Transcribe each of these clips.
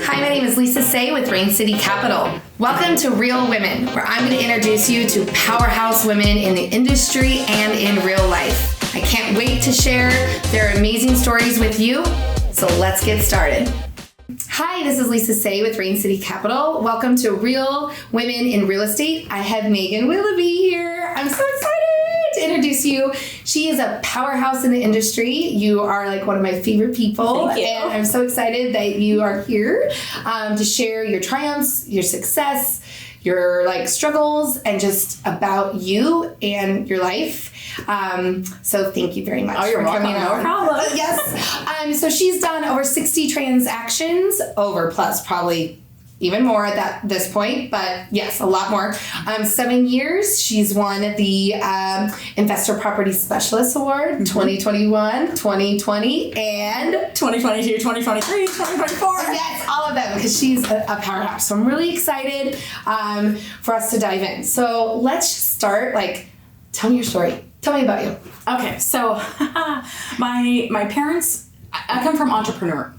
Hi, my name is Lesa Say with Rain City Capital. Welcome to Real Women, where I'm going to introduce you to powerhouse women in the industry and in real life. I can't wait to share their amazing stories with you, so let's get started. Hi, this is Lesa Say with Rain City Capital. Welcome to Real Women in Real Estate. I have Megan Wilaby here. I'm so excited to introduce you. She is a powerhouse in the industry. You are like one of my favorite people. Thank you. And I'm so excited that you are here to share your triumphs, your success, your struggles, and just about you and your life. So thank you very much for coming on. No problem. Yes. So she's done over 60 transactions, over plus probably even more at this point, but yes, a lot more. 7 years. She's won the Investor Property Specialist Award, 2021, 2020, and 2022, 2023, 2024. Yes, all of them, because she's a powerhouse. So I'm really excited for us to dive in. So let's just start. Tell me your story. Tell me about you. Okay, so my parents, I come from entrepreneurs.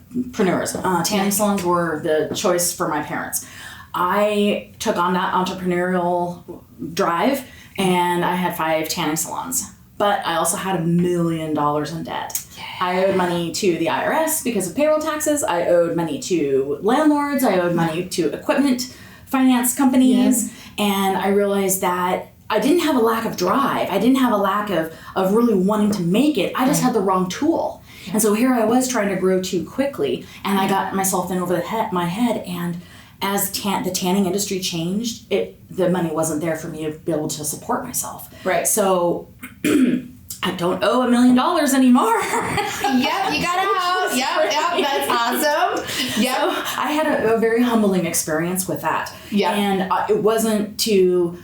Tanning salons were the choice for my parents. I took on that entrepreneurial drive, and I had 5 tanning salons. But I also had $1 million in debt. Yeah. I owed money to the IRS because of payroll taxes. I owed money to landlords. I owed money to equipment finance companies. Yes. And I realized that I didn't have a lack of drive. I didn't have a lack of really wanting to make it. I just had the wrong tool. And so here I was trying to grow too quickly, and I got myself in over my head. And as the tanning industry changed, the money wasn't there for me to be able to support myself. Right. So I don't owe $1 million anymore. Yep, you got a house. Yep, that's awesome. Yep. So I had a very humbling experience with that. Yeah. And it wasn't to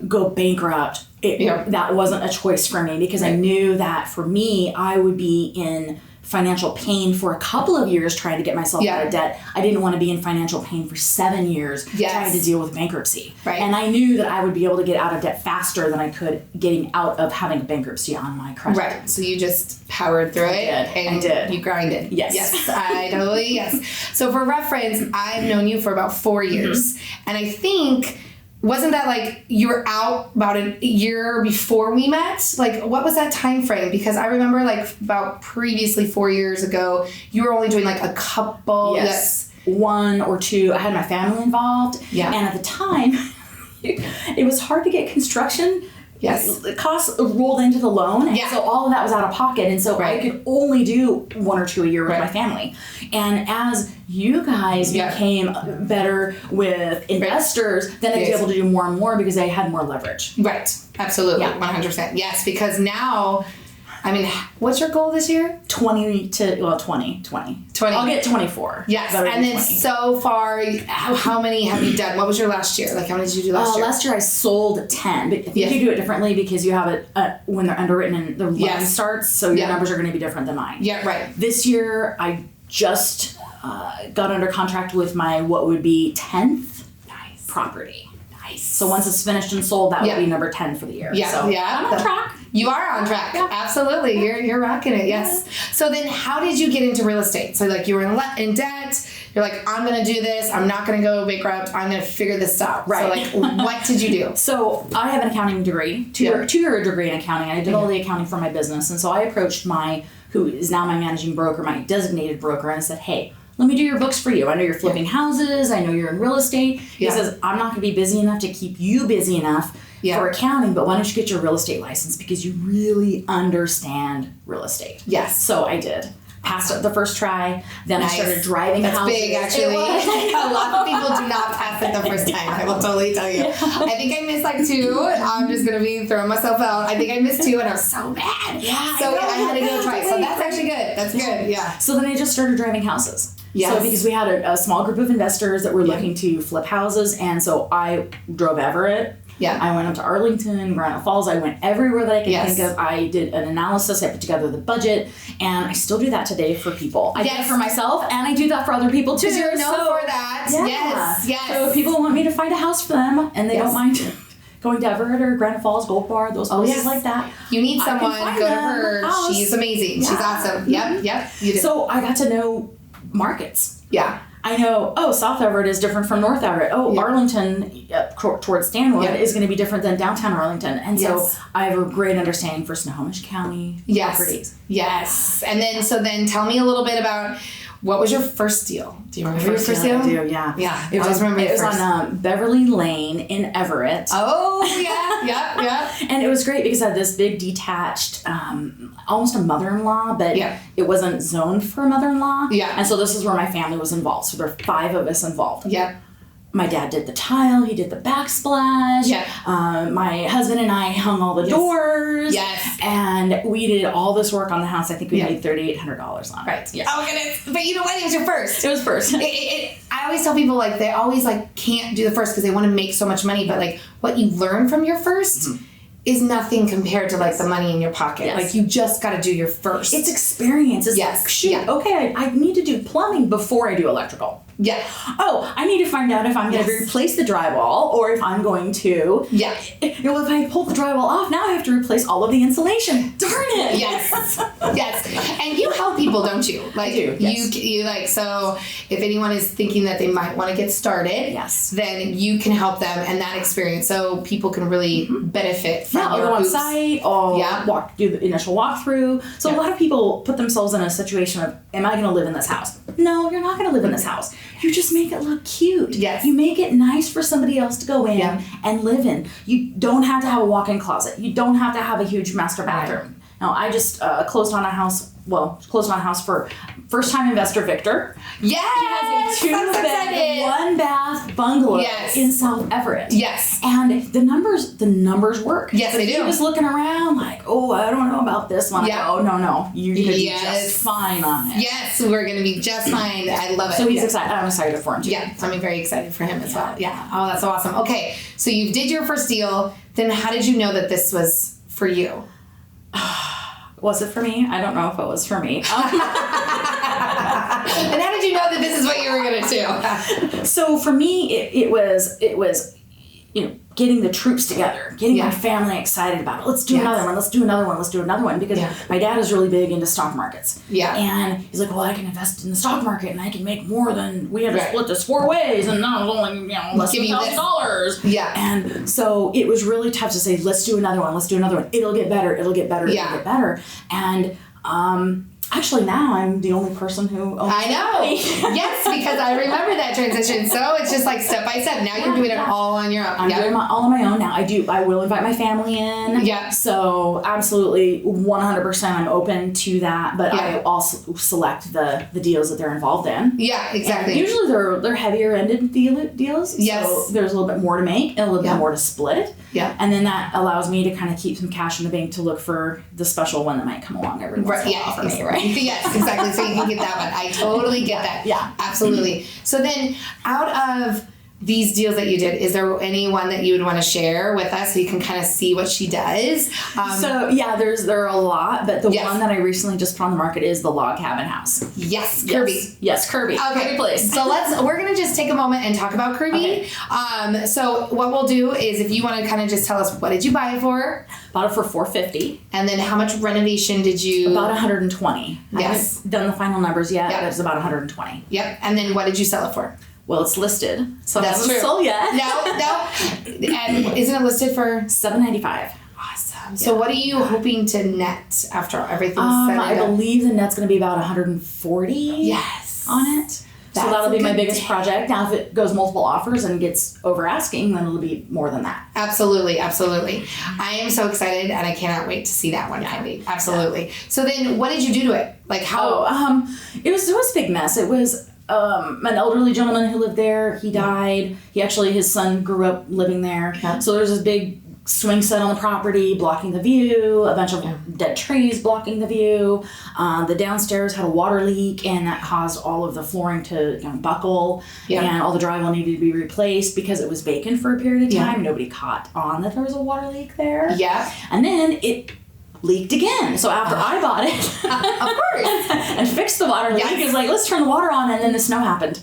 go bankrupt. That wasn't a choice for me, because I knew that for me, I would be in financial pain for a couple of years trying to get myself out of debt. I didn't want to be in financial pain for 7 years trying to deal with bankruptcy. Right. And I knew that I would be able to get out of debt faster than I could getting out of having a bankruptcy on my credit. Right. So you just powered through it. I did. You grinded. Yes. Yes. I totally, yes. So for reference, I've known you for about 4 years. Mm-hmm. And I think... wasn't that you were out about a year before we met? What was that time frame? Because I remember about previously 4 years ago, you were only doing a couple. Yes. 1 or 2. I had my family involved. Yeah. And at the time, it was hard to get construction. Yes. The costs rolled into the loan. And so all of that was out of pocket. And so I could only do 1 or 2 a year with my family. And as you guys became better with investors, then I'd be able to do more and more because I had more leverage. Right. Absolutely. Yeah. 100%. Yes. Because now, what's your goal this year? 20. 20. I'll get 24. Yes. And then so far, how many have you done? What was your last year? How many did you do last year? Last year I sold 10. But I think you do it differently because you have it when they're underwritten and the loan starts, so your numbers are going to be different than mine. Yeah, right. This year I just got under contract with my what would be 10th property. Nice. So once it's finished and sold, that would be number 10 for the year. Yeah. So I'm on track. You are on track. Yeah. Absolutely. You're rocking it. Yes. So then how did you get into real estate? So you were in debt. You're I'm going to do this. I'm not going to go bankrupt. I'm going to figure this out. Right. So what did you do? So I have an accounting degree, two-year degree in accounting. I did all the accounting for my business. And so I approached who is now my managing broker, my designated broker, and I said, hey, let me do your books for you. I know you're flipping houses. I know you're in real estate. He says, I'm not going to be busy enough to keep you busy enough for accounting, but why don't you get your real estate license because you really understand real estate. Yes. So I did. Passed it the first try. Then I started driving houses. That's big, actually. A lot of people do not pass it the first time. I will totally tell you. I think I missed 2. I'm just going to be throwing myself out. I think I missed 2 and I was so mad. Yeah. So I had to go twice. So that's actually good. That's good. Yeah. So then I just started driving houses. Yes. So because we had a small group of investors that were looking to flip houses, and so I drove Everett. Yeah. I went up to Arlington, Granite Falls. I went everywhere that I could think of. I did an analysis. I put together the budget, and I still do that today for people. I do that for myself, and I do that for other people too. Because you're known for that. Yeah. Yes. So if people want me to find a house for them, and they don't mind going to Everett or Granite Falls, Gold Bar, those places like that. You need someone, go to her. She's amazing. Yeah. She's awesome. Yep. You do. So I got to know markets. Yeah. I know, South Everett is different from North Everett. Arlington, towards Stanwood, is going to be different than downtown Arlington. And so I have a great understanding for Snohomish County properties. Yes. And then tell me a little bit about, what was your first deal? Do you remember your first deal? I do, yeah. Yeah. It was on Beverly Lane in Everett. Oh, yeah. And it was great because I had this big detached, almost a mother-in-law, but it wasn't zoned for a mother-in-law. Yeah. And so this is where my family was involved. So there were 5 of us involved. Yeah. My dad did the tile. He did the backsplash. Yeah. My husband and I hung all the doors. Yes. And we did all this work on the house. I think we made $3,800 on it. Right. Yes. Oh, goodness. But you know what? It was your first. It was first. I always tell people, like, they always, like, can't do the first because they want to make so much money. But, like, what you learn from your first is nothing compared to, like, the money in your pocket. Yes. Like, you just got to do your first. It's experience. It's like, shoot, okay, I need to do plumbing before I do electrical. Yeah. Oh, I need to find out if I'm going to replace the drywall or if I'm going to. Yeah. You know, if I pull the drywall off, now I have to replace all of the insulation. Darn it. Yes. Yes. And you help people, don't you? Like, I do. Yes. You like, so if anyone is thinking that they might want to get started, then you can help them and that experience so people can really benefit from your go on site or do the initial walkthrough. So a lot of people put themselves in a situation of, am I going to live in this house? No, you're not going to live in this house. You just make it look cute. Yes. You make it nice for somebody else to go in and live in. You don't have to have a walk-in closet. You don't have to have a huge master bathroom. Now, I just closed on a house for first-time investor Victor. Yes! He has a 2-bed, 1-bath bungalow in South Everett. Yes. And the numbers work. Yes, they do. He was looking around like, I don't know about this one. Yeah. I go, no, you're going to be just fine on it. Yes, we're going to be just fine. I love it. So he's excited. I'm excited for him too. Yeah, I'm very excited for him as well. Yeah. Oh, that's so awesome. Okay, so you did your first deal. Then how did you know that this was for you? Was it for me? I don't know if it was for me. And how did you know that this is what you were going to do? So for me, it was getting the troops together, getting my family excited about it. Let's do another one. Let's do another one. Let's do another one. Because my dad is really big into stock markets. Yeah. And he's like, well, I can invest in the stock market and I can make more than, we had to split this 4 ways and now it's only, less than $1,000. Yeah. And so it was really tough to say, let's do another one. Let's do another one. It'll get better. It'll get better. It'll get better. And, actually, now I'm the only person who owns I know. Yes, because I remember that transition. So it's just like step by step. Now you're doing it all on your own. I'm doing all on my own now. I will invite my family in. Yeah. So absolutely 100% I'm open to that. But I also select the deals that they're involved in. Yeah, exactly. And usually they're heavier ended deals. Yes. So there's a little bit more to make and a little bit more to split. Yeah. And then that allows me to kind of keep some cash in the bank to look for the special one that might come along every once in a while for me, right? Yes, exactly. So you can get that one. I totally get that. Yeah. Absolutely. So then out of these deals that you did, is there anyone that you would want to share with us so you can kind of see what she does? There are a lot, but the one that I recently just put on the market is the log cabin house. Yes, Kirby. Yes, Kirby. Okay, Kirby Place. So we're going to just take a moment and talk about Kirby. Okay. So what we'll do is if you want to kind of just tell us, what did you buy it for? Bought it for $450. And then how much renovation did you? About $120. Yes. I haven't done the final numbers yet, but it's about $120. Yep. And then what did you sell it for? Well, it's listed, so that's true. Sold yet. No. And isn't it listed for $795? Awesome. So what are you hoping to net after everything's said? I believe the net's going to be about $140. Yes. On it. So that'll be my biggest project. Now, if it goes multiple offers and gets over asking, then it'll be more than that. Absolutely, absolutely. I am so excited, and I cannot wait to see that one, Candy. Absolutely. Yeah. So then, what did you do to it? Like how? It was a big mess. It was an elderly gentleman who lived there. He died. His son grew up living there. Yeah. So there's this big swing set on the property blocking the view, a bunch of dead trees blocking the view. The downstairs had a water leak and that caused all of the flooring to buckle and all the drywall needed to be replaced because it was vacant for a period of time. Nobody caught on that there was a water leak there. Yeah. And then it leaked again. So after I bought it, of course, and fixed the water leak, it's like, let's turn the water on, and then the snow happened.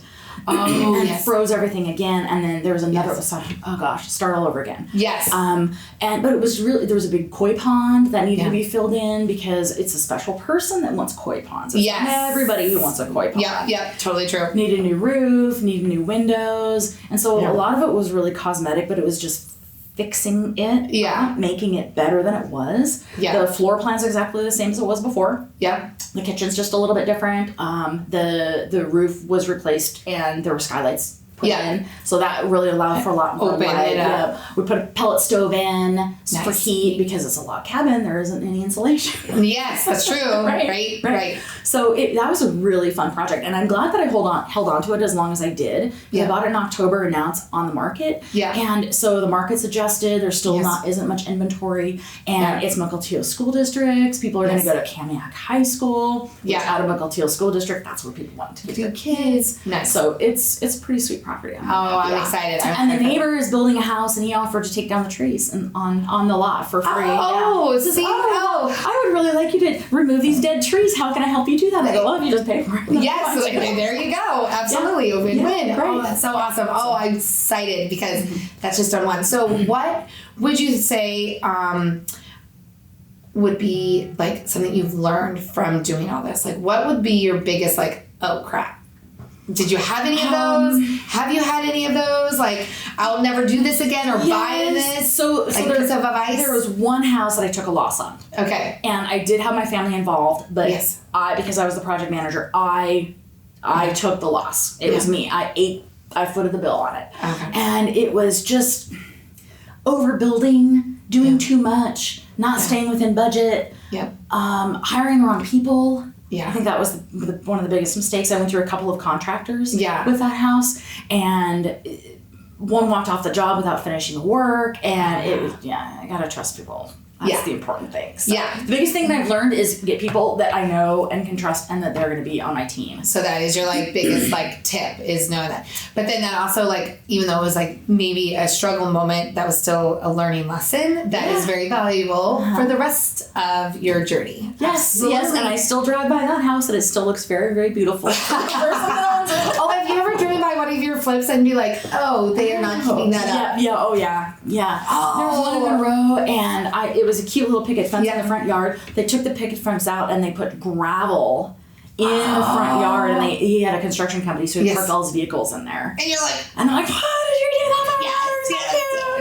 and froze everything again. And then there was another, start all over again. Yes. But it was really, there was a big koi pond that needed to be filled in because it's a special person that wants koi ponds. It's not everybody who wants a koi pond. Yeah, totally true. Need a new roof, need new windows. And so a lot of it was really cosmetic, but it was just fixing it, making it better than it was. The floor plan's exactly the same as it was before. The kitchen's just a little bit different. The roof was replaced and there were skylights put in, so that really allowed for a lot more light. We put a pellet stove in for heat because it's a log cabin. There isn't any insulation. Yes, that's true. right. So that was a really fun project, and I'm glad that I held on to it as long as I did. I bought it in October, and now it's on the market. And so the market's adjusted. There's still isn't much inventory, and it's Mukilteo School Districts. People are going to go to Kamiak High School. Which out of Mukilteo School District, that's where people want to get their kids. Nice. So it's a pretty sweet property. I'm excited. And the neighbor is building a house, and he offered to take down the trees on the lot for free. I would really like you to remove these dead trees. How can I help you do that? I go, well, if you just pay for it. Yes, there you go. Absolutely, a win-win. Oh, that's so awesome. Oh, I'm excited because that's just on one. So what would you say would be like something you've learned from doing all this? Like, what would be your biggest oh crap? Did you have any of those? Have you had any of those? Like, I'll never do this again or buy this? So piece of advice? There was one house that I took a loss on. Okay. And I did have my family involved, but because I was the project manager, I took the loss. It was me. I footed the bill on it. Okay. And it was just overbuilding, doing too much, not staying within budget, hiring wrong people. I think that was one of the biggest mistakes. I went through a couple of contractors with that house, and one walked off the job without finishing the work, and it was, I gotta trust people. That's the important thing. So the biggest thing that I've learned is get people that I know and can trust and that they're going to be on my team. So that is your biggest tip is knowing that. But then that also even though it was maybe a struggle moment, that was still a learning lesson that is very valuable for the rest of your journey. Yes, and I still drive by that house and it still looks very, very beautiful. Have you ever driven by one of your flips and be like, oh, they are not keeping that up? Yeah. There was one in the row, and it was a cute little picket fence in the front yard. They took the picket fence out and they put gravel in the front yard, and he had a construction company, so he parked all his vehicles in there. And you're like, and I'm like, how did you do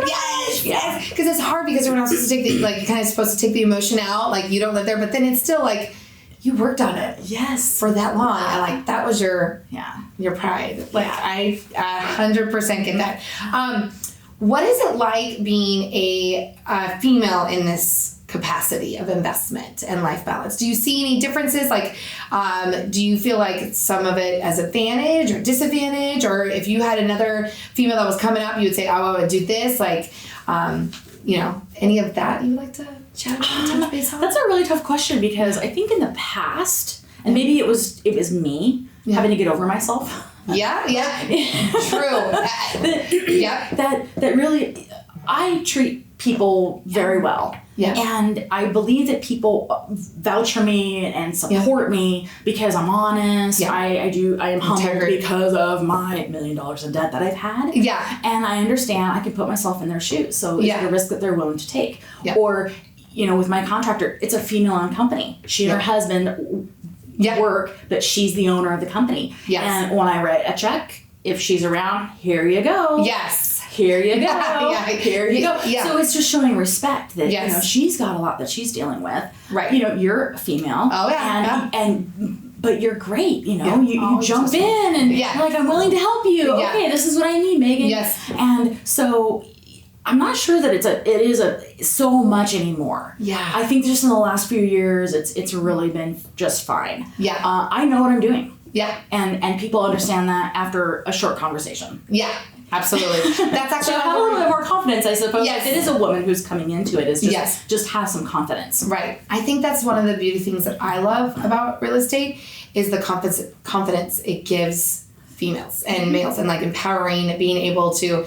that? Yes. Because it's hard because everyone else has to take you're kind of supposed to take the emotion out. You don't live there, but then it's still you worked on it. Yes. For that long. And that was your pride. I 100% get that. What is it like being a female in this capacity of investment and life balance? Do you see any differences? Do you feel like some of it as advantage or disadvantage? Or if you had another female that was coming up, you would say, oh, I would do this. Any of that you would like to chat about? Touch base on? That's a really tough question because I think in the past, and maybe it was me having to get over myself. True. That really, I treat people very well. And I believe that people vouch for me and support me because I'm honest. I am humble because of my $1 million in debt that I've had. And I understand I can put myself in their shoes. So it's a risk that they're willing to take. Or, with my contractor, it's a female-owned company. She and her husband work, but she's the owner of the company. And when I write a check, if she's around, here you go. Here you go. Here you go. So it's just showing respect that she's got a lot that she's dealing with. Right. You're a female. But you're great. You jump in and you're like, I'm willing to help you. Okay, this is what I need, Megan. And so I'm not sure that it is so much anymore. I think just in the last few years, it's really been just fine. I know what I'm doing. And people understand that after a short conversation. Absolutely. That's actually so have a little bit more confidence, I suppose. If it is a woman who's coming into it, is just have some confidence. Right. I think that's one of the beauty things that I love about real estate is the confidence it gives females and males, and empowering, being able to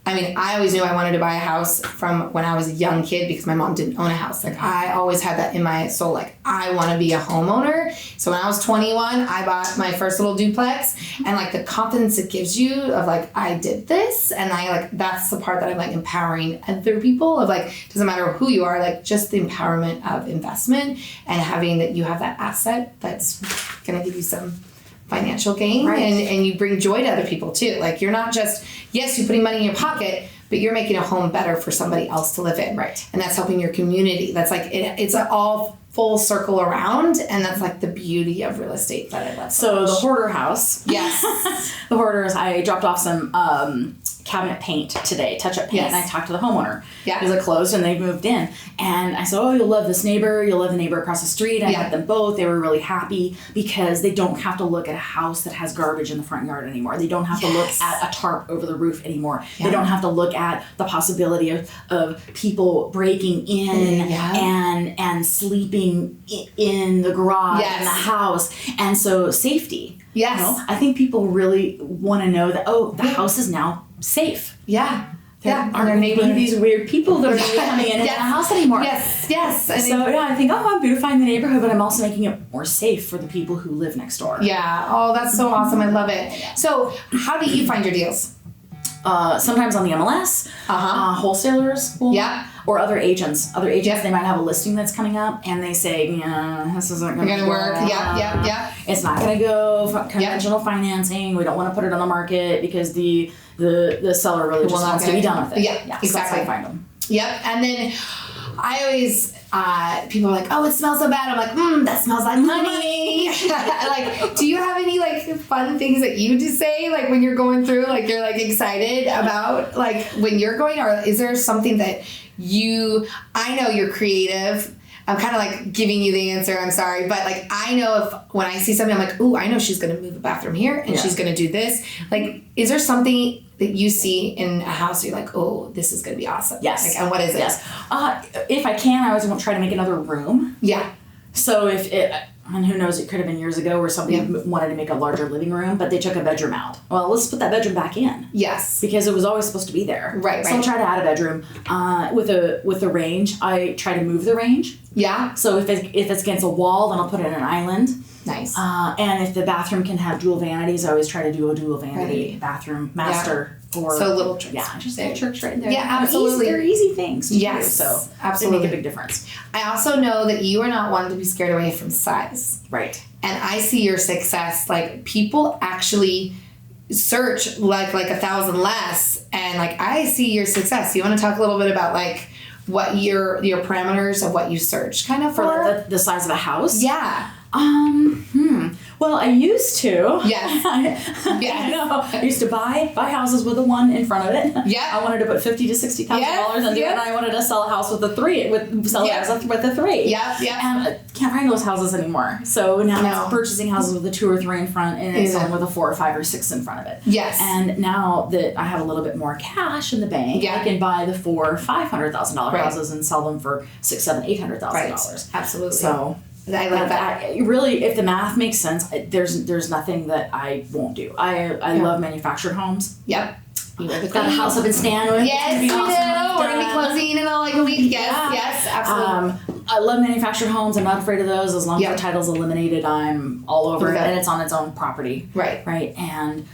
I mean, I always knew I wanted to buy a house from when I was a young kid because my mom didn't own a house. Like, I always had that in my soul. Like, I want to be a homeowner. So when I was 21, I bought my first little duplex. And, like, the confidence it gives you of, like, I did this. And that's the part that I'm, like, empowering other people of, like, doesn't matter who you are, like, just the empowerment of investment and having that you have that asset that's going to give you some financial gain, right. and you bring joy to other people too. Like, you're not just, yes, you're putting money in your pocket, but you're making a home better for somebody else to live in. Right. And that's helping your community. That's like, it's all full circle around, and that's like the beauty of real estate that I love so much. The Hoarder House. Yes. The Hoarders, I dropped off some cabinet paint today, touch-up paint, yes. and I talked to the homeowner. Yeah. Because it closed and they moved in. And I said, oh, you'll love this neighbor. You'll love the neighbor across the street. I met them both. They were really happy because they don't have to look at a house that has garbage in the front yard anymore. They don't have to look at a tarp over the roof anymore. Yeah. They don't have to look at the possibility of people breaking in and sleeping in the garage in the house. And so safety. Yes. You know, I think people really want to know that, the house is now safe. Yeah. There aren't these weird people that are coming in the house anymore. Yes, yes. And so I think, I'm beautifying the neighborhood, but I'm also making it more safe for the people who live next door. Yeah. Oh, that's so awesome. I love it. So how do you find your deals? Sometimes on the MLS, wholesalers will, or other agents. Other agents, they might have a listing that's coming up, and they say, this isn't going to work. Yeah. It's not going to go conventional financing. We don't want to put it on the market because the seller really just wants to be done with it. Yeah, exactly. So that's how I find them. Yep. And then I always, people are like, oh, it smells so bad. I'm like, that smells like money. Like, do you have any, like, fun things that you do say, like, when you're going through, like, you're, like, excited about, like, when you're going, or is there something that I know you're creative. I'm kind of, like, giving you the answer. I'm sorry. But, like, I know when I see something, I'm like, ooh, I know she's going to move a bathroom here and she's going to do this. Like, is there something that you see in a house you're like, oh, this is going to be awesome? Yes. Like, and what is it? Yes. If I can, I always want to try to make another room. Yeah. So and who knows, it could have been years ago where somebody wanted to make a larger living room, but they took a bedroom out. Well, let's put that bedroom back in. Yes. Because it was always supposed to be there. Right. So I'll try to add a bedroom. With the range, I try to move the range. Yeah. So if it's against a wall, then I'll put it in an island. Nice. And if the bathroom can have dual vanities, I always try to do a dual vanity bathroom master. Or, so little tricks. Yeah, just little tricks right there. Yeah, absolutely. They're easy things to do. So absolutely. They make a big difference. I also know that you are not one to be scared away from size. Right. And I see your success, like, people actually search like 1,000 less, and, like, I see your success. You want to talk a little bit about, like, what your parameters of what you search kind of for? The size of a house? Yeah. Well, I used to. Yes. I used to buy houses with a 1 in front of it. Yeah. I wanted to put $50,000 to $60,000 into it, and I wanted to sell a house with a 3. With a 3. Yeah. And I can't find those houses anymore. So now I'm purchasing houses with a 2 or 3 in front, and selling with a 4 or 5 or 6 in front of it. Yes. And now that I have a little bit more cash in the bank, I can buy the $400,000 or $500,000 houses and sell them for $600,000, $700,000, $800,000. Absolutely. So. I like that. Really, if the math makes sense, there's nothing that I won't do. I love manufactured homes. Yep. Got a house up in Stanwood. Yes, we do. We're going to be closing in like a week. Yes, absolutely. I love manufactured homes. I'm not afraid of those. As long as the title's eliminated, I'm all over it, and it's on its own property. Right.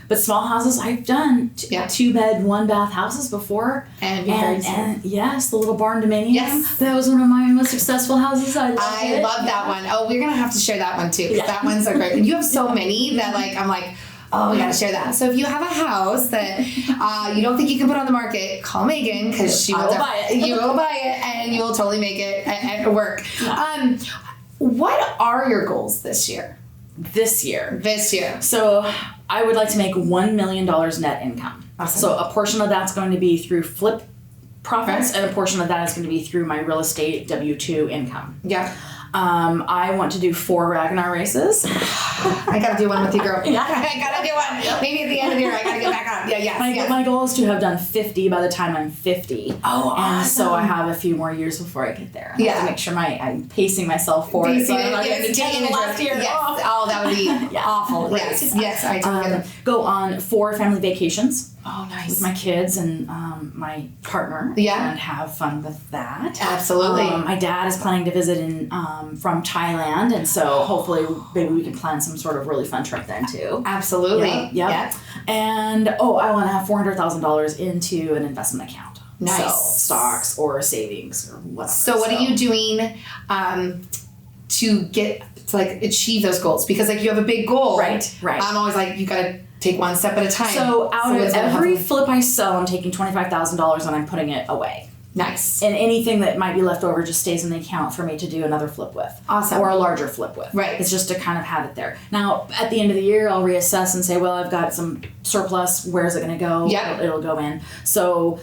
But small houses, I've done 2-bed, 1-bath houses before. And yes, the little barn dominium. Yes. That was one of my most successful houses. I love that one. Oh, we're going to have to share that one too. Yeah. That one's so great. And you have so many that, like, I'm like, oh, we gotta share that. So if you have a house that you don't think you can put on the market, call Megan, because she will buy it. You will buy it, and you will totally make it and work. Yeah. What are your goals this year? This year. So I would like to make $1 million net income. Awesome. So a portion of that's going to be through flip profits, and a portion of that is going to be through my real estate W-2 income. Yeah. I want to do 4 Ragnar races. I gotta do one with you, girl. I gotta do one. Maybe at the end of the year, I gotta get back on. Yeah. My goal is to have done 50 by the time I'm 50. Oh, awesome. And so I have a few more years before I get there. I have to make sure I'm pacing myself for it. So I'm not going to get in the last year. Yes. Oh, that would be awful. Right. Yes, I totally go on 4 family vacations. Oh, nice. With my kids and my partner. Yeah. And have fun with that. Absolutely. My dad is planning to visit from Thailand, and so hopefully maybe we can plan some sort of really fun trip then too. Absolutely. Yep. Yeah. And I want to have $400,000 into an investment account. Nice. So stocks or savings or whatever. So what are you doing to get to like achieve those goals? Because like you have a big goal. Right. I'm always like, you gotta take one step at a time. So out of every flip I sell, I'm taking $25,000 and I'm putting it away. Nice. And anything that might be left over just stays in the account for me to do another flip with. Awesome. Or a larger flip with. Right. It's just to kind of have it there. Now, at the end of the year, I'll reassess and say, well, I've got some surplus. Where's it going to go? Yeah. It'll go in. So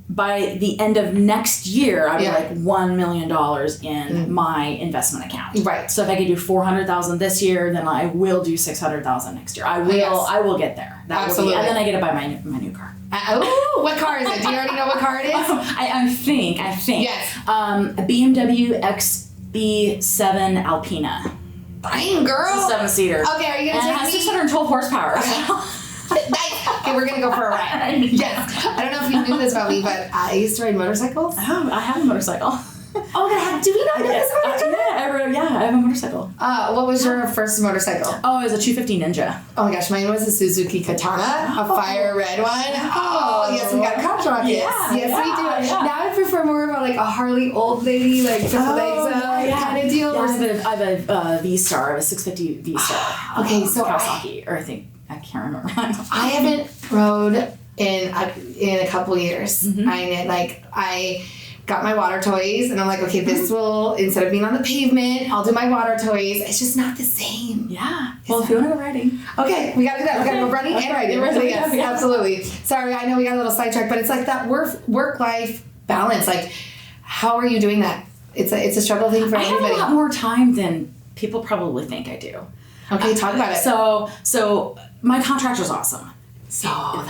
by the end of next year, I'll be like $1 million in my investment account. Right. So if I could do $400,000 this year, then I will do $600,000 next year. I will get there. Absolutely. And then I get to buy my new car. What car is it? Do you already know what car it is? I think. Yes. A BMW XB7 Alpina. Fine, girl. It's a 7-seater. Okay, are you gonna and it take has me? 612 horsepower. Nice. Okay, we're gonna go for a ride. Yes. I don't know if you knew this about me, but I used to ride motorcycles. Oh, I have a motorcycle. Oh, do we not know this about each other? I have a motorcycle. What was your first motorcycle? Oh, it was a 250 Ninja. Oh my gosh, mine was a Suzuki Katana, a fire red one. Oh, yes, we got crotch rockets. Yes, we do. Yeah. Now I prefer more of a, like a Harley old lady, like just legs up kind of deal. Yeah, I have a V-Star, I have a 650 V-Star. Okay, so Kawasaki, or I can't remember. I haven't rode in a couple years. I got my water toys, and I'm like, okay, this will, instead of being on the pavement, I'll do my water toys. It's just not the same. Yeah. Well, if you want to go riding. Okay, we got to do that. We got to go running and riding. Yes, Yeah. absolutely. Sorry, I know we got a little sidetracked, but it's like that work-life balance. Like, how are you doing that? It's a struggle thing for everybody. I have a lot more time than people probably think I do. Okay, talk about it. So my contractor's awesome. So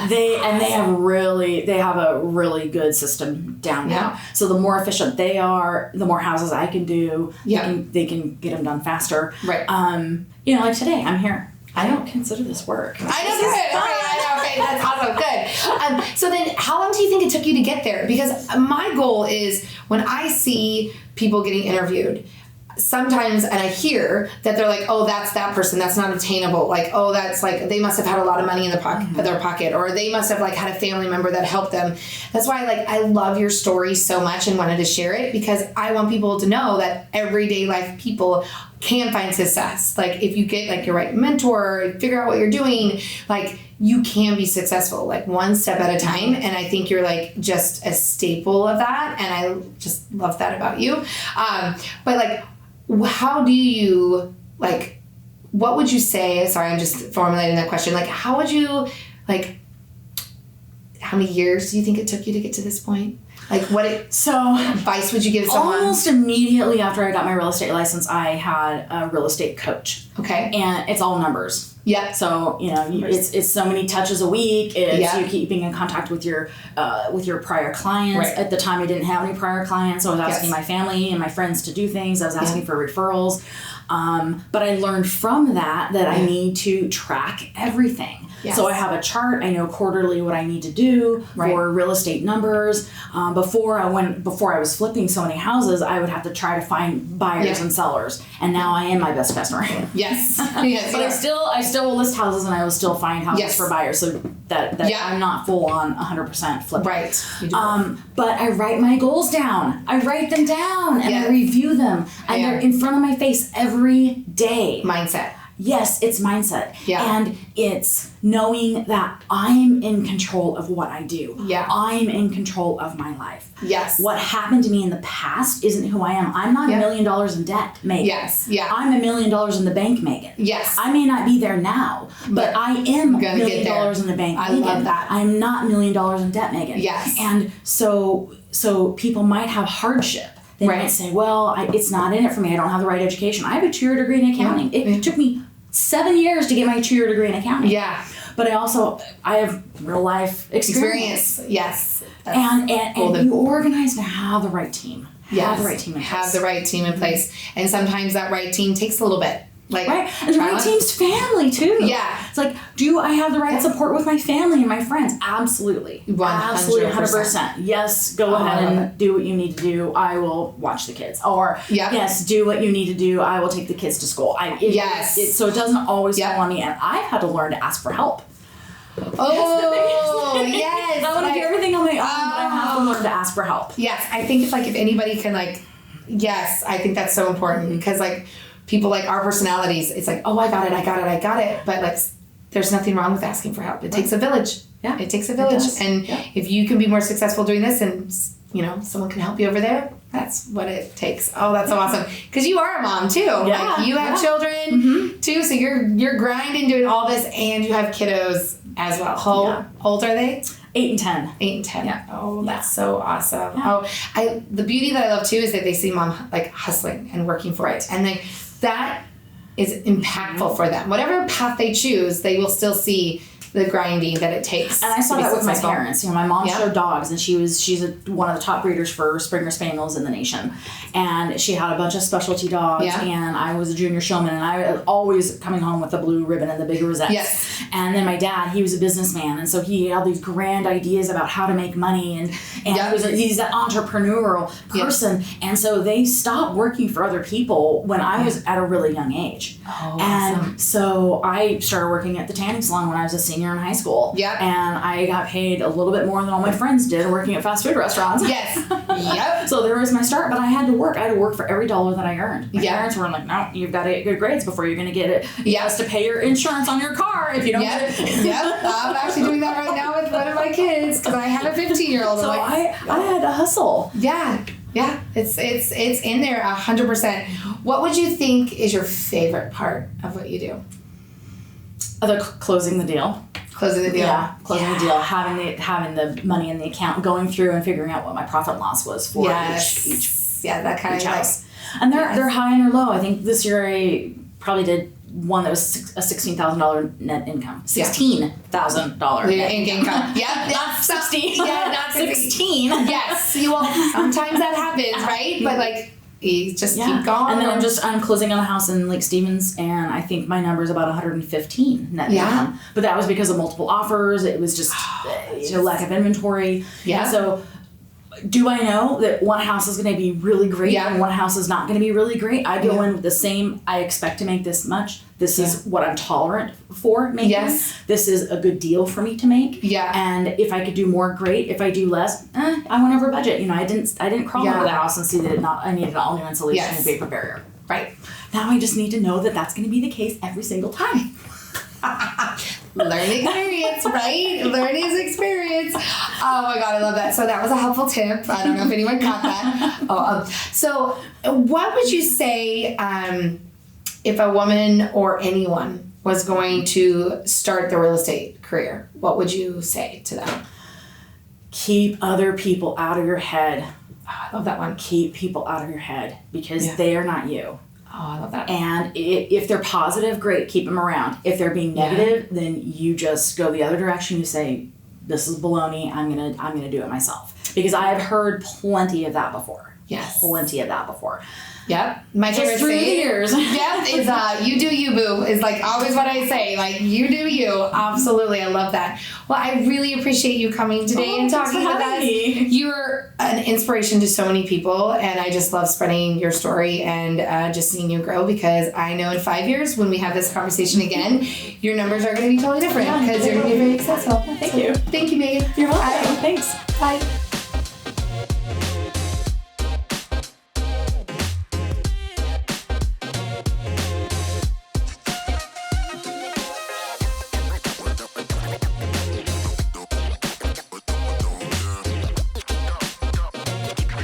they have a really good system down now. Yeah. So the more efficient they are, the more houses I can do. Yeah. They can get them done faster. Right. Like today, I'm here. I don't consider this work. I know, good. Okay, that's awesome. Good. So then, how long do you think it took you to get there? Because my goal is when I see people getting interviewed, sometimes, and I hear that they're like, oh, that's that person, that's not attainable. Like, oh, that's like, they must have had a lot of money in their pocket, or they must have like had a family member that helped them. That's why I love your story so much and wanted to share it, because I want people to know that everyday life people can find success. Like, if you get like your right mentor, figure out what you're doing, like, you can be successful, like one step at a time. And I think you're like just a staple of that. And I just love that about you. But like, how do you, like, what would you say, sorry, I'm just formulating that question. Like, how would you, like, how many years do you think it took you to get to this point? Like, what advice would you give someone? Almost immediately after I got my real estate license, I had a real estate coach. Okay. And it's all numbers. Yeah. So, it's so many touches a week. It's you keeping in contact with your prior clients. Right. At the time, I didn't have any prior clients, so I was asking my family and my friends to do things. I was asking for referrals. But I learned from that I need to track everything. Yes. So I have a chart. I know quarterly what I need to do for real estate numbers. Before I was flipping so many houses, I would have to try to find buyers and sellers. And now I am my best customer. Yes. But I still will list houses, and I will still find houses for buyers. So that I'm not full on 100% flipping. Right. But I write my goals down. I write them down and I review them. And they're in front of my face every day. Mindset. Yes, it's mindset. Yeah. And it's knowing that I'm in control of what I do. Yeah. I'm in control of my life. Yes. What happened to me in the past isn't who I am. I'm not $1 million in debt, Megan. Yes. Yeah. I'm $1 million in the bank, Megan. Yes. I may not be there now, but I am $1 million in the bank, Megan. I love that. I'm not $1 million in debt, Megan. Yes. And so people might have hardship. They might say, well, it's not in it for me. I don't have the right education. I have a 2-year degree in accounting. It took me 7 years to get my 2-year degree in accounting. Yeah. But I have real life experience. Yes. And you organize to have the right team. Yes. Have the right team in place. Have the right team in place. And sometimes that right team takes a little bit. Like, right. And the right team's family too. Yeah. It's like, do I have the right support with my family and my friends? Absolutely. 100%. Absolutely, 100%. Yes, go ahead and do what you need to do. I will watch the kids. Or, yes, do what you need to do. I will take the kids to school. So it doesn't always fall on me. And I've had to learn to ask for help. Oh, yes. I want to do everything on my own, but I have to learn to ask for help. Yes, I think if anybody can yes, I think that's so important because people like our personalities, it's like, oh, I got it. But there's nothing wrong with asking for help. It takes a village. Yeah. It takes a village. And if you can be more successful doing this and, someone can help you over there, that's what it takes. Oh, that's so awesome. Because you are a mom too. Yeah. You have children too. So you're grinding doing all this and you have kiddos as well. How old are they? 8 and 10. 8 and 10. Yeah. Oh, that's so awesome. Yeah. Oh, the beauty that I love too is that they see mom hustling and working for it. And that is impactful for them. Whatever path they choose, they will still see the grinding that it takes. And I saw that with my parents. My mom showed dogs, and she's one of the top breeders for Springer Spaniels in the nation. And she had a bunch of specialty dogs, and I was a junior showman, and I was always coming home with the blue ribbon and the big rosettes. Yes. And then my dad, he was a businessman, and so he had all these grand ideas about how to make money, and he's an entrepreneurial person. And so they stopped working for other people when I was at a really young age. Oh, and awesome. So I started working at the tanning salon when I was a senior in high school. Yep. And I got paid a little bit more than all my friends did working at fast food restaurants. Yes. Yep. So there was my start, but I had to work. I had to work for every dollar that I earned. My parents were like, no, you've got to get good grades before you're going to get it. You have to pay your insurance on your car if you don't get it. Yep. I'm actually doing that right now with one of my kids because I have a 15-year-old. So I had to hustle. Yeah. Yeah. It's in there 100%. What would you think is your favorite part of what you do? Closing the deal. Closing the deal. Yeah, closing the deal. Having the money in the account, going through and figuring out what my profit and loss was for each that kind of house. And they're high and they're low. I think this year I probably did one that was a $16,000 net income. $16,000 net income. Yeah, not 16. Yeah, not 16. Yes. Well, sometimes that happens, right? But you just keep going. And then I'm closing on a house in Lake Stevens, and I think my number is about 115 net income. But that was because of multiple offers. It was just lack of inventory. Yeah. So do I know that one house is going to be really great and one house is not going to be really great? I go in with the same, I expect to make this much. This is what I'm tolerant for making. Yes. This is a good deal for me to make. Yeah. And if I could do more, great. If I do less, I went over budget. I didn't crawl over the house and see that I needed all new insulation and vapor barrier. Right. Now I just need to know that that's going to be the case every single time. Learning experience, right? Learning is experience. Oh my God, I love that. So that was a helpful tip. I don't know if anyone caught that. So what would you say if a woman or anyone was going to start their real estate career? What would you say to them? Keep other people out of your head. Oh, I love that one. Keep people out of your head because they are not you. Oh, I love that. And if they're positive, great, keep them around. If they're being negative, then you just go the other direction. You say, "This is baloney. I'm gonna do it myself." Because I've heard plenty of that before. Yes, plenty of that before. Yep. My favorite through the years. Yep. Is you do you, boo. Is always what I say. You do you. Absolutely. I love that. Well, I really appreciate you coming today and talking with us. You're an inspiration to so many people, and I just love spreading your story and just seeing you grow because I know in 5 years when we have this conversation again, your numbers are going to be totally different because you're going to be very successful. Thank you. Thank you, Megan. You're welcome. Thanks. Bye.